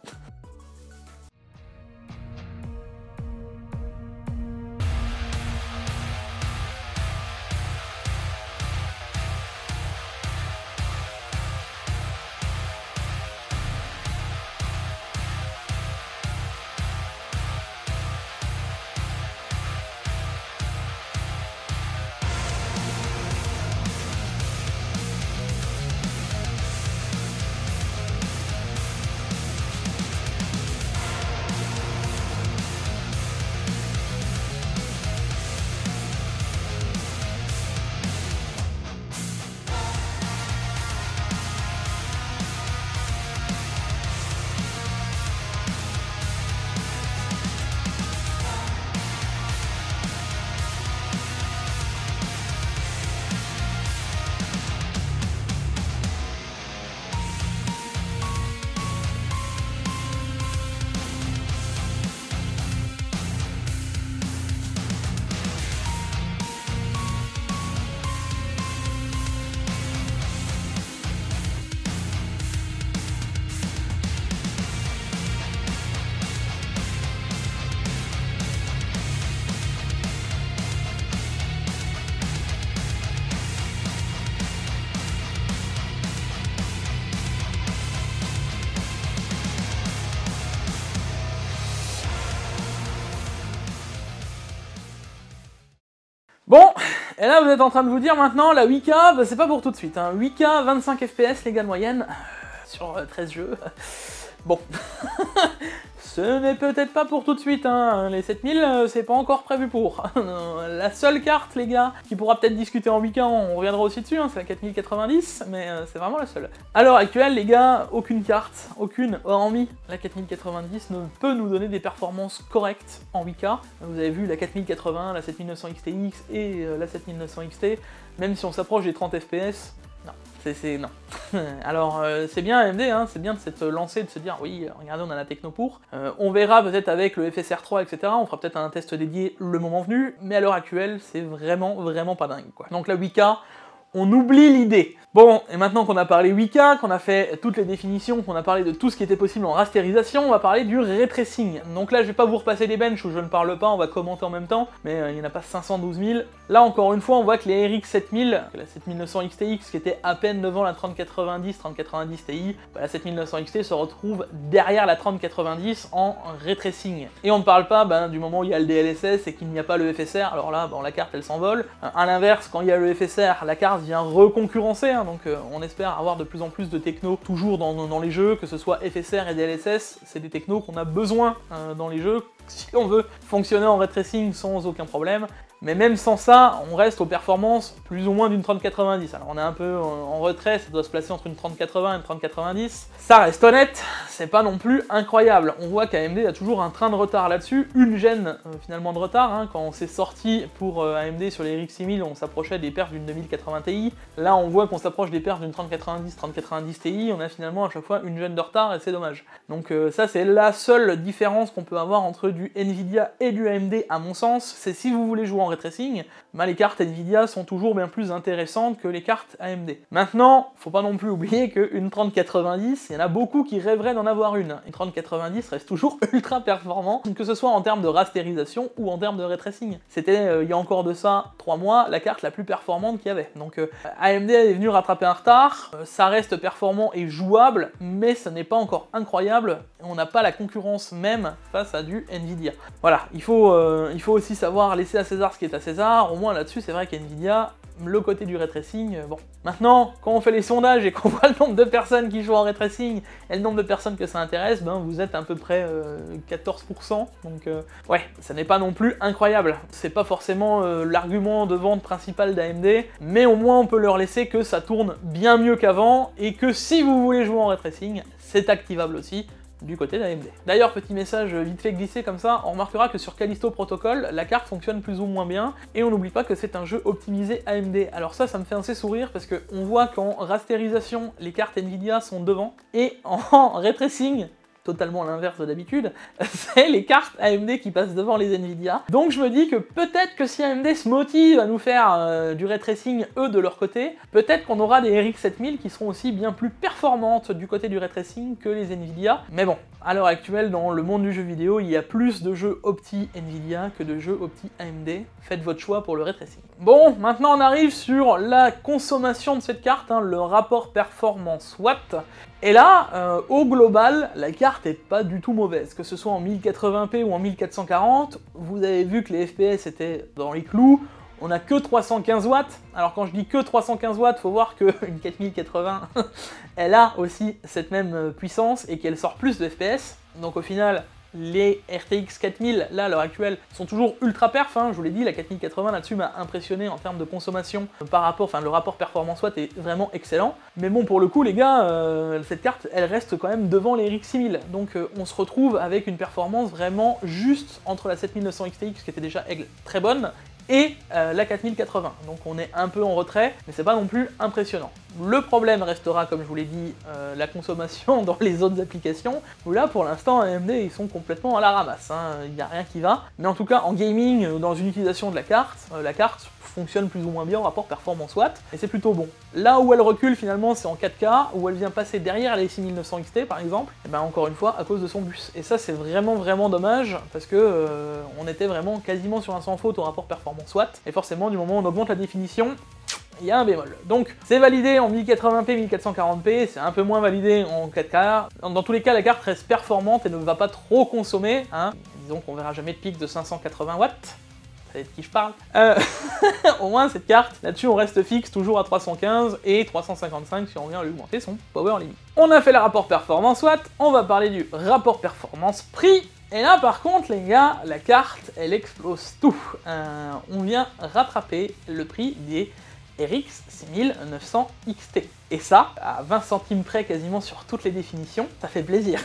Bon, et là vous êtes en train de vous dire maintenant, la 8K, bah, c'est pas pour tout de suite. Hein. 8K, 25 FPS, les gars de moyenne, sur 13 jeux. Bon, ce n'est peut-être pas pour tout de suite, hein. Les 7000, c'est pas encore prévu pour. La seule carte, les gars, qui pourra peut-être discuter en 8K, on reviendra aussi dessus, hein, c'est la 4090, mais c'est vraiment la seule. À l'heure actuelle, les gars, aucune carte, aucune, hormis la 4090, ne peut nous donner des performances correctes en 8K. Vous avez vu la 4080, la 7900 XTX et la 7900 XT, même si on s'approche des 30 FPS, non. Non. Alors c'est bien AMD, hein, c'est bien de s'être lancé, de se dire oui, regardez on a la techno pour. On verra peut-être avec le FSR 3, etc. On fera peut-être un test dédié le moment venu, mais à l'heure actuelle c'est vraiment pas dingue quoi. Donc la 8K, on oublie l'idée. Bon, et maintenant qu'on a parlé 8K, qu'on a fait toutes les définitions, qu'on a parlé de tout ce qui était possible en rasterisation, on va parler du ray tracing. Donc là, je vais pas vous repasser les benches où je ne parle pas, on va commenter en même temps, mais il n'y en a pas 512 000. Là, encore une fois, on voit que les RX 7000, la 7900 XTX, qui était à peine devant la 3090 Ti, bah, la 7900 XT se retrouve derrière la 3090 en ray tracing. Et on ne parle pas du moment où il y a le DLSS et qu'il n'y a pas le FSR, alors là, bon, la carte, elle s'envole. À l'inverse, quand il y a le FSR, la carte vient reconcurrencer, donc on espère avoir de plus en plus de techno toujours dans les jeux, que ce soit FSR et DLSS, c'est des technos qu'on a besoin dans les jeux si on veut fonctionner en ray tracing sans aucun problème. Mais même sans ça, on reste aux performances plus ou moins d'une 3090. Alors on est un peu en retrait, ça doit se placer entre une 3080 et une 3090. Ça reste honnête, c'est pas non plus incroyable. On voit qu'AMD a toujours un train de retard là-dessus, une gêne finalement de retard. Hein. Quand on s'est sorti pour AMD sur les RX 6000, on s'approchait des perfs d'une 2080 Ti. Là on voit qu'on s'approche des perfs d'une 3090 Ti, on a finalement à chaque fois une gêne de retard et c'est dommage. Donc ça c'est la seule différence qu'on peut avoir entre du Nvidia et du AMD à mon sens, c'est si vous voulez jouer en ray tracing, bah les cartes Nvidia sont toujours bien plus intéressantes que les cartes AMD. Maintenant, faut pas non plus oublier qu'une 3090, il y en a beaucoup qui rêveraient d'en avoir une. Une 3090 reste toujours ultra performant, que ce soit en termes de rasterisation ou en termes de ray tracing. C'était, il y a encore de ça 3 mois, la carte la plus performante qu'il y avait. Donc AMD est venu rattraper un retard, ça reste performant et jouable, mais ce n'est pas encore incroyable, on n'a pas la concurrence même face à du Nvidia. Voilà, il faut aussi savoir laisser à César ce qui est à César, au moins là-dessus c'est vrai qu'Nvidia, le côté du ray tracing, bon. Maintenant, quand on fait les sondages et qu'on voit le nombre de personnes qui jouent en ray tracing et le nombre de personnes que ça intéresse, ben vous êtes à peu près 14%, donc ouais, ça n'est pas non plus incroyable. C'est pas forcément l'argument de vente principal d'AMD, mais au moins on peut leur laisser que ça tourne bien mieux qu'avant, et que si vous voulez jouer en ray tracing, c'est activable aussi du côté d'AMD. D'ailleurs, petit message vite fait glissé comme ça, on remarquera que sur Callisto Protocol, la carte fonctionne plus ou moins bien, et on n'oublie pas que c'est un jeu optimisé AMD. Alors ça me fait assez sourire, parce qu'on voit qu'en rasterisation, les cartes Nvidia sont devant, et en ray tracing, totalement l'inverse de d'habitude, c'est les cartes AMD qui passent devant les Nvidia. Donc je me dis que peut-être que si AMD se motive à nous faire du ray tracing eux de leur côté, peut-être qu'on aura des RX 7000 qui seront aussi bien plus performantes du côté du ray tracing que les Nvidia. Mais bon, à l'heure actuelle, dans le monde du jeu vidéo, il y a plus de jeux opti Nvidia que de jeux opti AMD. Faites votre choix pour le ray tracing. Bon, maintenant on arrive sur la consommation de cette carte, hein, le rapport performance-watt. Et là, au global, la carte est pas du tout mauvaise. Que ce soit en 1080p ou en 1440, vous avez vu que les FPS étaient dans les clous. On n'a que 315 watts. Alors quand je dis que 315 watts, faut voir qu'une 4080, elle a aussi cette même puissance et qu'elle sort plus de FPS. Donc au final, les RTX 4000, là, à l'heure actuelle, sont toujours ultra perf, hein. Je vous l'ai dit, la 4080 là-dessus m'a impressionné en termes de consommation par rapport, enfin le rapport performance-watt est vraiment excellent. Mais bon, pour le coup, les gars, cette carte, elle reste quand même devant les RX 6000. Donc on se retrouve avec une performance vraiment juste entre la 7900 XTX, qui était déjà très bonne, et la 4080. Donc on est un peu en retrait, mais c'est pas non plus impressionnant. Le problème restera, comme je vous l'ai dit, la consommation dans les autres applications, où là pour l'instant AMD ils sont complètement à la ramasse, hein. Il n'y a rien qui va. Mais en tout cas en gaming, dans une utilisation de la carte fonctionne plus ou moins bien en rapport performance-watt, et c'est plutôt bon. Là où elle recule finalement, c'est en 4K, où elle vient passer derrière les 6900 XT par exemple, et ben encore une fois à cause de son bus. Et ça c'est vraiment dommage, parce que on était vraiment quasiment sur un sans faute au rapport performance-watt, et forcément du moment où on augmente la définition, il y a un bémol. Donc c'est validé en 1080p, 1440p, c'est un peu moins validé en 4K. Dans tous les cas, la carte reste performante et ne va pas trop consommer, hein. Disons qu'on verra jamais de pic de 580 watts. Vous savez de qui je parle. Au moins cette carte, là-dessus on reste fixe toujours à 315 et 355 si on vient lui augmenter son power limit. On a fait le rapport performance-watt, on va parler du rapport performance-prix. Et là par contre les gars, la carte elle explose tout. On vient rattraper le prix des RX 6900 XT. Et ça, à 20 centimes près quasiment sur toutes les définitions, ça fait plaisir.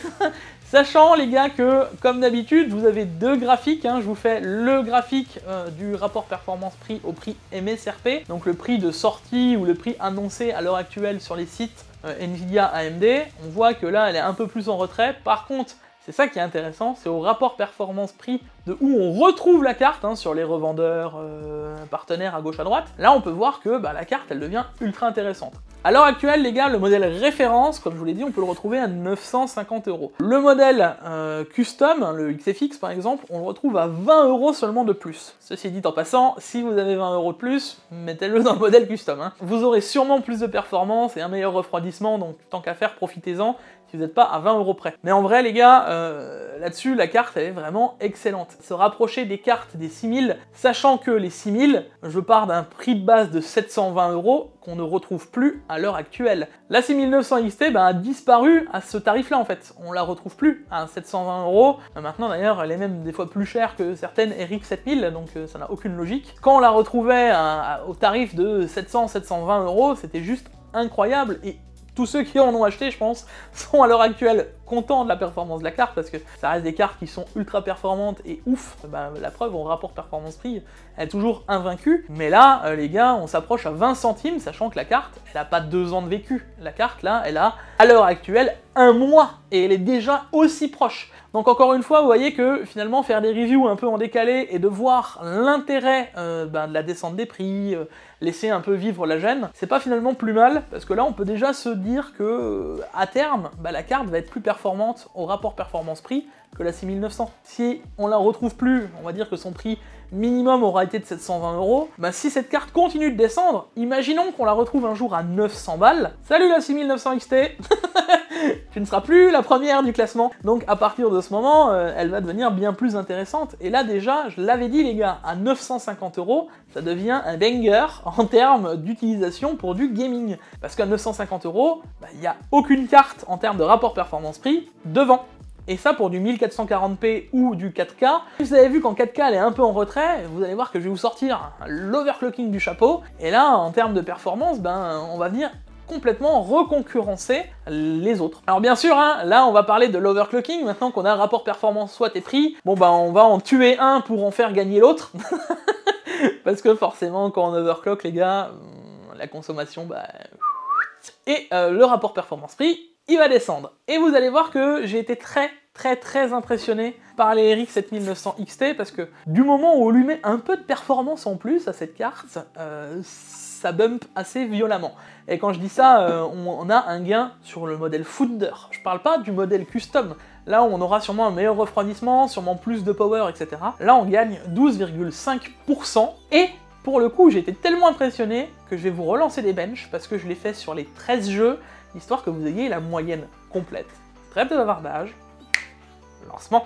Sachant les gars que, comme d'habitude, vous avez deux graphiques, hein. Je vous fais le graphique du rapport performance-prix au prix MSRP, donc le prix de sortie ou le prix annoncé à l'heure actuelle sur les sites Nvidia AMD. On voit que là, elle est un peu plus en retrait. Par contre, c'est ça qui est intéressant, c'est au rapport performance-prix de où on retrouve la carte, hein, sur les revendeurs partenaires à gauche à droite. Là, on peut voir que la carte, elle devient ultra intéressante. À l'heure actuelle, les gars, le modèle référence, comme je vous l'ai dit, on peut le retrouver à 950 €. Le modèle custom, le XFX par exemple, on le retrouve à 20 € seulement de plus. Ceci dit en passant, si vous avez 20 € de plus, mettez-le dans le modèle custom, hein. Vous aurez sûrement plus de performance et un meilleur refroidissement, donc tant qu'à faire, profitez-en, si vous n'êtes pas à 20 € près. Mais en vrai, les gars, là-dessus, la carte, elle est vraiment excellente. Se rapprocher des cartes des 6000, sachant que les 6000, je pars d'un prix de base de 720 € qu'on ne retrouve plus à l'heure actuelle. La 6900 XT a disparu à ce tarif-là en fait. On la retrouve plus à 720 €. Maintenant d'ailleurs, elle est même des fois plus chère que certaines RX 7000, donc ça n'a aucune logique. Quand on la retrouvait au tarif de 700-720 €, c'était juste incroyable, et tous ceux qui en ont acheté, je pense, sont à l'heure actuelle content de la performance de la carte parce que ça reste des cartes qui sont ultra performantes et ouf, bah, la preuve, au rapport performance-prix, elle est toujours invaincue. Mais là, les gars, on s'approche à 20 centimes, sachant que la carte, elle a pas 2 ans de vécu. La carte, là, elle a, à l'heure actuelle, 1 mois, et elle est déjà aussi proche. Donc encore une fois, vous voyez que finalement faire des reviews un peu en décalé et de voir l'intérêt de la descente des prix, laisser un peu vivre la gêne, c'est pas finalement plus mal, parce que là on peut déjà se dire que à terme, la carte va être plus performante au rapport performance-prix que la 6900. Si on la retrouve plus, on va dire que son prix minimum aura été de 720 €, si cette carte continue de descendre, imaginons qu'on la retrouve un jour à 900 balles, salut la 6900 XT tu ne seras plus la première du classement. Donc à partir de ce moment, elle va devenir bien plus intéressante. Et là déjà, je l'avais dit les gars, à 950 €, ça devient un banger en termes d'utilisation pour du gaming. Parce qu'à 950 €, il n'y a aucune carte en termes de rapport performance-prix devant. Et ça pour du 1440p ou du 4K. Vous avez vu qu'en 4K elle est un peu en retrait, vous allez voir que je vais vous sortir l'overclocking du chapeau. Et là, en termes de performance, on va venir complètement reconcurrencer les autres. Alors bien sûr, là on va parler de l'overclocking, maintenant qu'on a un rapport performance SWOT et prix, on va en tuer un pour en faire gagner l'autre, parce que forcément quand on overclock les gars, la consommation, et le rapport performance-prix, il va descendre. Et vous allez voir que j'ai été très impressionné par les RX 7900 XT, parce que du moment où on lui met un peu de performance en plus à cette carte, ça bump assez violemment. Et quand je dis ça, on a un gain sur le modèle Founder. Je parle pas du modèle custom, là où on aura sûrement un meilleur refroidissement, sûrement plus de power, etc. Là on gagne 12,5%, et pour le coup j'ai été tellement impressionné que je vais vous relancer des benches, parce que je l'ai fait sur les 13 jeux, histoire que vous ayez la moyenne complète. Trêve de bavardage, lancement.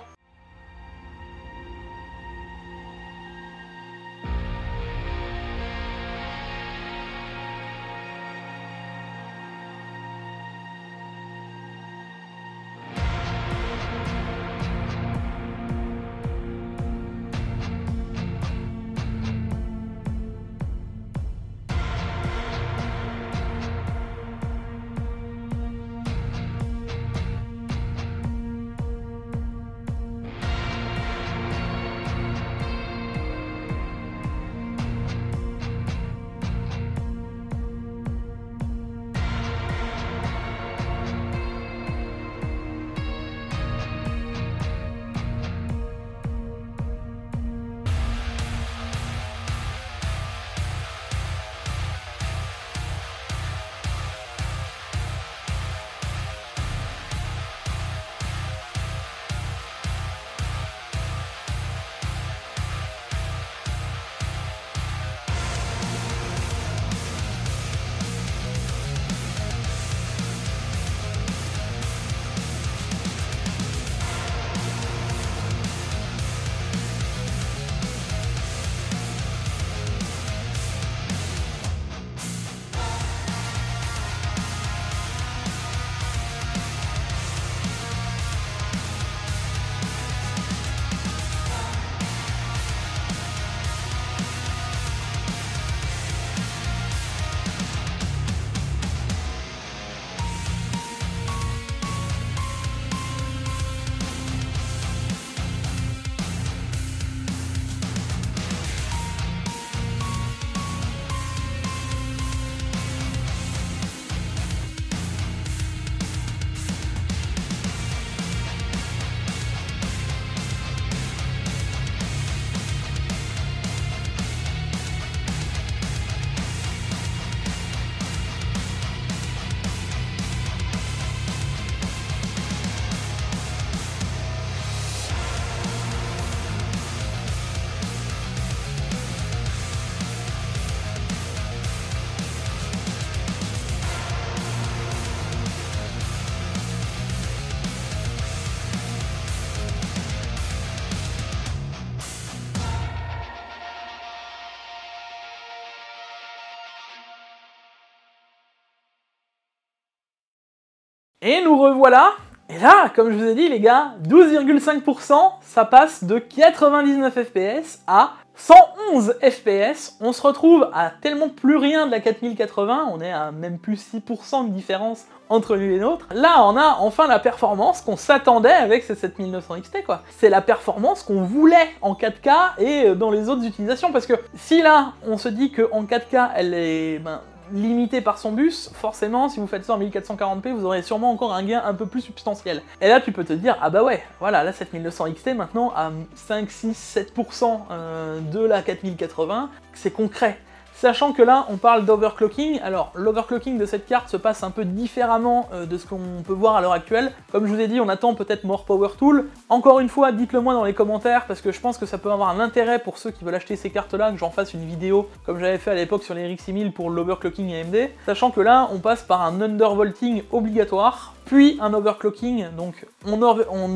Et nous revoilà. Et là, comme je vous ai dit les gars, 12,5%, ça passe de 99 FPS à 111 FPS, on se retrouve à tellement plus rien de la 4080, on est à même plus 6% de différence entre l'une et l'autre. Là, on a enfin la performance qu'on s'attendait avec ces 7900 XT, quoi. C'est la performance qu'on voulait en 4K et dans les autres utilisations, parce que si là, on se dit qu'en 4K, elle est limitée par son bus, forcément, si vous faites ça en 1440p, vous aurez sûrement encore un gain un peu plus substantiel. Et là, tu peux te dire, ah bah ouais, voilà, là, 7900 XT, maintenant, à 5, 6, 7% de la 4080, c'est concret. Sachant que là, on parle d'overclocking. Alors, l'overclocking de cette carte se passe un peu différemment de ce qu'on peut voir à l'heure actuelle. Comme je vous ai dit, on attend peut-être More Power Tool. Encore une fois, dites-le moi dans les commentaires, parce que je pense que ça peut avoir un intérêt pour ceux qui veulent acheter ces cartes-là, que j'en fasse une vidéo, comme j'avais fait à l'époque sur les RX 6000 pour l'overclocking AMD. Sachant que là, on passe par un undervolting obligatoire, puis un overclocking, donc on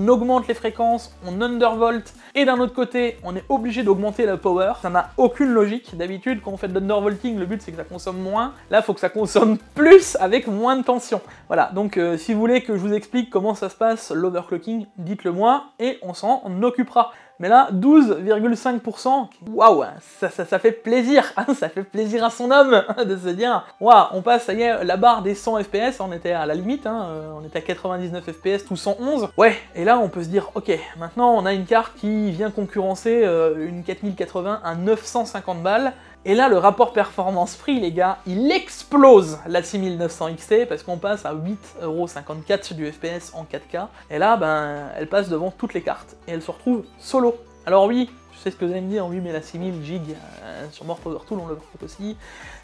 augmente les fréquences, on undervolt, et d'un autre côté, on est obligé d'augmenter la power. Ça n'a aucune logique. D'habitude, quand on fait de l'undervolting, le but c'est que ça consomme moins. Là, il faut que ça consomme plus avec moins de tension. Voilà, donc si vous voulez que je vous explique comment ça se passe, l'overclocking, dites-le moi, et on s'en occupera. Mais là, 12,5%, waouh, ça fait plaisir, ça fait plaisir à son homme de se dire, waouh, on passe, ça y est, la barre des 100 FPS, on était à la limite, on était à 99 FPS, tout 111. Ouais, et là on peut se dire, ok, maintenant on a une carte qui vient concurrencer une 4080 à 950 balles, et là, le rapport performance-prix, les gars, il explose la 6900 XT, parce qu'on passe à 8,54€ du FPS en 4K, et là, ben, elle passe devant toutes les cartes, et elle se retrouve solo. Alors oui, je sais ce que vous allez me dire, oui, mais la 6000 GB sur More Power Tool, on le voit aussi,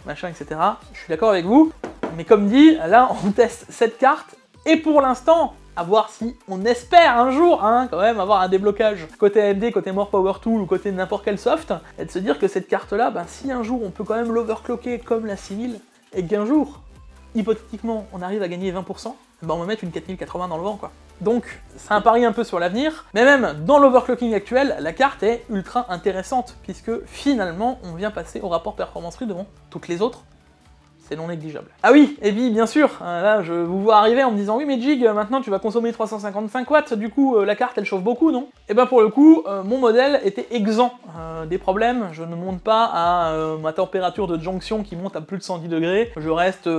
machin, etc. Je suis d'accord avec vous, mais comme dit, là, on teste cette carte, et pour l'instant, à voir si on espère un jour, quand même, avoir un déblocage côté AMD, côté More Power Tool ou côté n'importe quel soft, et de se dire que cette carte-là, ben, si un jour on peut quand même l'overclocker comme la 6000, et qu'un jour, hypothétiquement, on arrive à gagner 20%, ben on va mettre une 4080 dans le vent, quoi. Donc, c'est un pari un peu sur l'avenir, mais même dans l'overclocking actuel, la carte est ultra intéressante, puisque finalement, on vient passer au rapport performance-prix devant toutes les autres. C'est non négligeable. Ah oui, et puis bien sûr, là je vous vois arriver en me disant oui mais Jig, maintenant tu vas consommer 355 watts, du coup la carte elle chauffe beaucoup, non? Et ben pour le coup, mon modèle était exempt des problèmes, je ne monte pas à ma température de jonction qui monte à plus de 110 degrés, je reste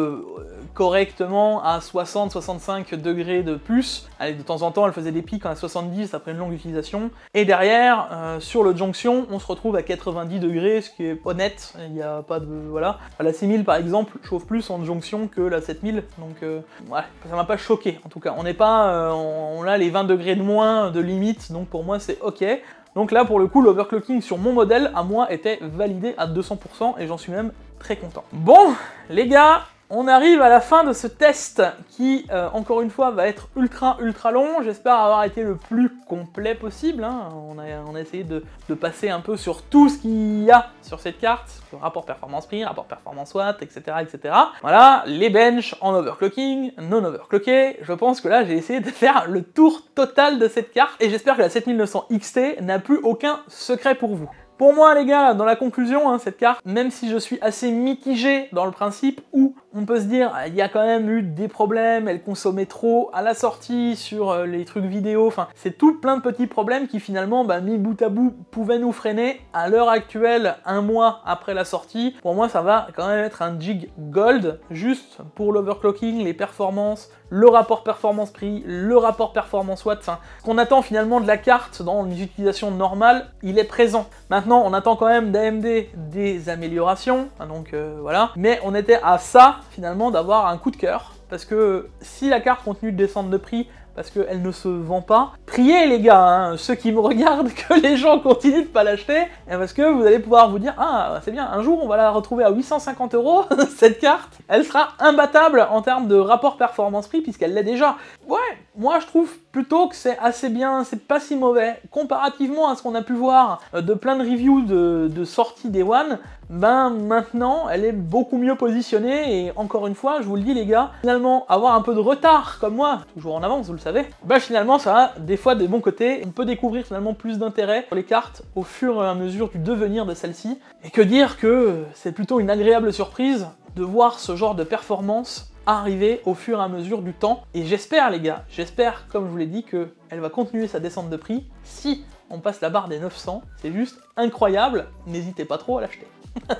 correctement à 60-65 degrés de plus. Allez, de temps en temps elle faisait des pics à 70 après une longue utilisation, et derrière, sur le jonction, on se retrouve à 90 degrés, ce qui est honnête, il n'y a pas de... voilà. La 6000 par exemple, chauffe plus en jonction que la 7000, donc ouais, ça m'a pas choqué en tout cas. On n'est pas, on a les 20 degrés de moins de limite, donc pour moi c'est ok. Donc là pour le coup l'overclocking sur mon modèle à moi était validé à 200% et j'en suis même très content. Bon les gars, on arrive à la fin de ce test qui, encore une fois, va être ultra long. J'espère avoir été le plus complet possible. On a essayé de passer un peu sur tout ce qu'il y a sur cette carte. Le rapport performance-prix, rapport performance-watt, etc., etc. Voilà, les benches en overclocking, non overclocké. Je pense que là, j'ai essayé de faire le tour total de cette carte. Et j'espère que la 7900 XT n'a plus aucun secret pour vous. Pour moi les gars, dans la conclusion, cette carte, même si je suis assez mitigé dans le principe où on peut se dire il y a quand même eu des problèmes, elle consommait trop à la sortie sur les trucs vidéo, enfin c'est tout plein de petits problèmes qui finalement, mis bout à bout, pouvaient nous freiner. À l'heure actuelle, un mois après la sortie, pour moi ça va quand même être un Jig Gold, juste pour l'overclocking, les performances, le rapport performance-prix, le rapport performance-watt, ce qu'on attend finalement de la carte dans les utilisations normales, il est présent. Maintenant, on attend quand même d'AMD des améliorations, donc voilà. Mais on était à ça, finalement, d'avoir un coup de cœur, parce que si la carte continue de descendre de prix, parce qu'elle ne se vend pas, priez les gars, ceux qui me regardent, que les gens continuent de pas l'acheter, parce que vous allez pouvoir vous dire, ah c'est bien, un jour on va la retrouver à 850 €, cette carte, elle sera imbattable en termes de rapport performance-prix, puisqu'elle l'est déjà. Ouais, moi je trouve plutôt que c'est assez bien, c'est pas si mauvais, comparativement à ce qu'on a pu voir de plein de reviews de sortie Day One, maintenant elle est beaucoup mieux positionnée, et encore une fois, je vous le dis les gars, finalement avoir un peu de retard comme moi, toujours en avance vous le savez, finalement ça a des fois des bons côtés, on peut découvrir finalement plus d'intérêt pour les cartes au fur et à mesure du devenir de celle-ci, et que dire que c'est plutôt une agréable surprise de voir ce genre de performance arriver au fur et à mesure du temps. Et j'espère les gars, j'espère comme je vous l'ai dit qu'elle va continuer sa descente de prix. Si on passe la barre des 900, c'est juste incroyable, n'hésitez pas trop à l'acheter.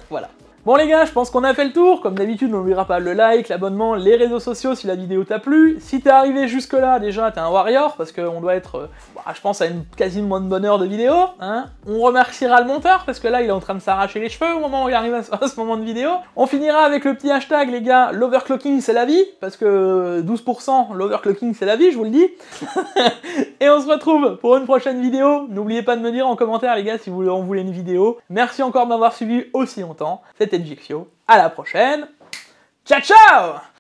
Voilà. Bon les gars, je pense qu'on a fait le tour. Comme d'habitude, n'oubliera pas le like, l'abonnement, les réseaux sociaux si la vidéo t'a plu. Si t'es arrivé jusque là, déjà, t'es un warrior, parce qu'on doit être, je pense, à une quasiment de bonne heure de vidéo. Hein. On remerciera le monteur, parce que là, il est en train de s'arracher les cheveux au moment où il arrive à ce moment de vidéo. On finira avec le petit hashtag, les gars, l'overclocking c'est la vie, parce que 12%, l'overclocking c'est la vie, je vous le dis. Et on se retrouve pour une prochaine vidéo. N'oubliez pas de me dire en commentaire, les gars, si vous en voulez une vidéo. Merci encore de m'avoir suivi aussi longtemps. C'était Jixio. À la prochaine. Ciao, ciao!